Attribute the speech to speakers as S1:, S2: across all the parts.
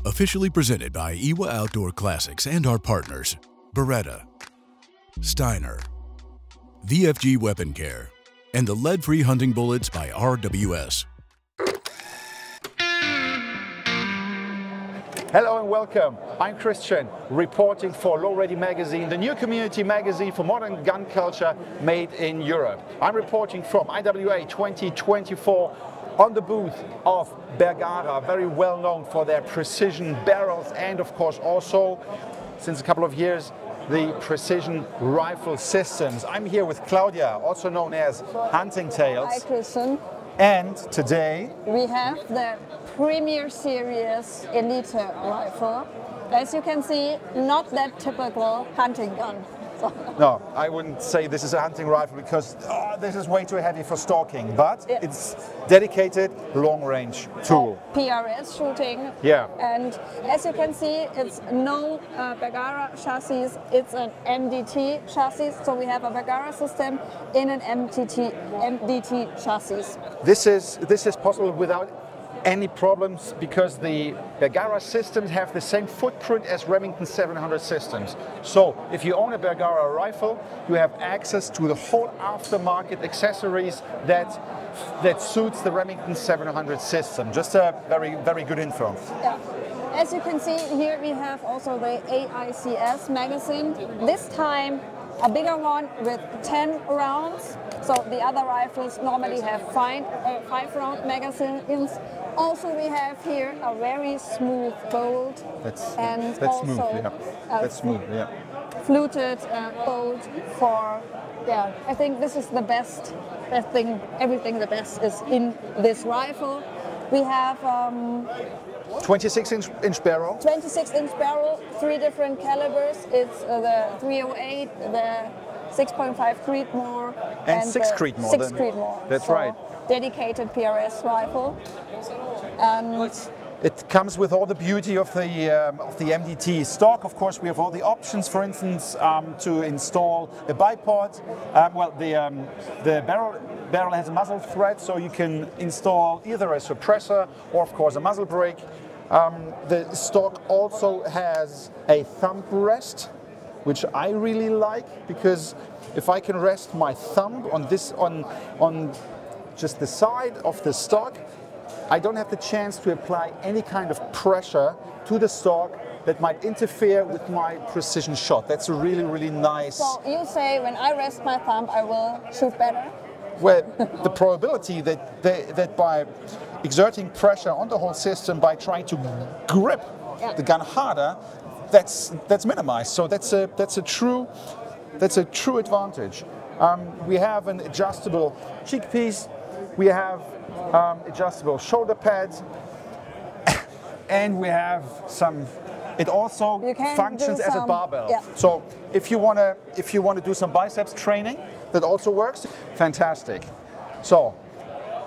S1: Officially presented by IWA Outdoor Classics and our partners, Beretta, Steiner, VFG Weapon Care, and the lead-free hunting bullets by RWS.
S2: Hello and welcome. I'm Christian, reporting for Low Ready Magazine, the new community magazine for modern gun culture made in Europe. I'm reporting from IWA 2024 on the booth of Bergara, very well known for their precision barrels and of course also, since a couple of years, the precision rifle systems. I'm here with Claudia, also known as Hunting Tales.
S3: Hi Christian.
S2: And today
S3: we have the Premiere Series Elite rifle. As you can see, not that typical hunting gun.
S2: No, I wouldn't say this is a hunting rifle because this is way too heavy for stalking, but it's dedicated long-range tool.
S3: PRS shooting.
S2: Yeah.
S3: And as you can see, it's no Bergara chassis, it's an MDT chassis. So we have a Bergara system in an MDT chassis.
S2: This is possible without any problems because the Bergara systems have the same footprint as Remington 700 systems. So if you own a Bergara rifle, you have access to the whole aftermarket accessories that suits the Remington 700 system. Just a very good info.
S3: Yeah. As you can see here, we have also the AICS magazine. This time a bigger one with 10 rounds. So the other rifles normally have 5-round magazines. Also, we have here a very smooth bolt.
S2: That's
S3: also
S2: smooth, yeah. That's smooth, yeah.
S3: Fluted bolt for, I think this is the best thing. Everything the best is in this rifle. We have
S2: 26-inch barrel.
S3: 26-inch barrel, 3 different calibers. It's the 308, the 6.5 Creedmore,
S2: and 6 Creedmore.
S3: 6 Creedmore.
S2: That's
S3: so,
S2: right.
S3: Dedicated PRS rifle. And
S2: it comes with all the beauty of the MDT stock. Of course, we have all the options. For instance, to install a bipod. The barrel has a muzzle thread, so you can install either a suppressor or, of course, a muzzle brake. The stock also has a thumb rest, which I really like, because if I can rest my thumb on just the side of the stock, I don't have the chance to apply any kind of pressure to the stock that might interfere with my precision shot. That's a really nice...
S3: So you say when I rest my thumb I will shoot better?
S2: Well, the probability that by exerting pressure on the whole system, by trying to grip the gun harder, that's minimized. So that's a true advantage. We have an adjustable cheek piece. We have adjustable shoulder pads, and we have some. It also functions as a barbell. Yeah. So if you want to do some biceps training, that also works. Fantastic. So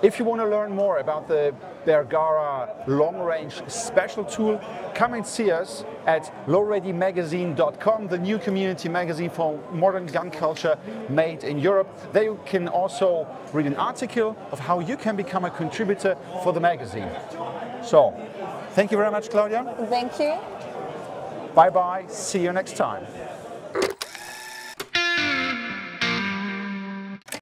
S2: if you want to learn more about the Bergara long-range special tool, come and see us at lowreadymagazine.com, the new community magazine for modern gun culture made in Europe. There you can also read an article of how you can become a contributor for the magazine. So, thank you very much, Claudia.
S3: Thank you.
S2: Bye-bye. See you next time.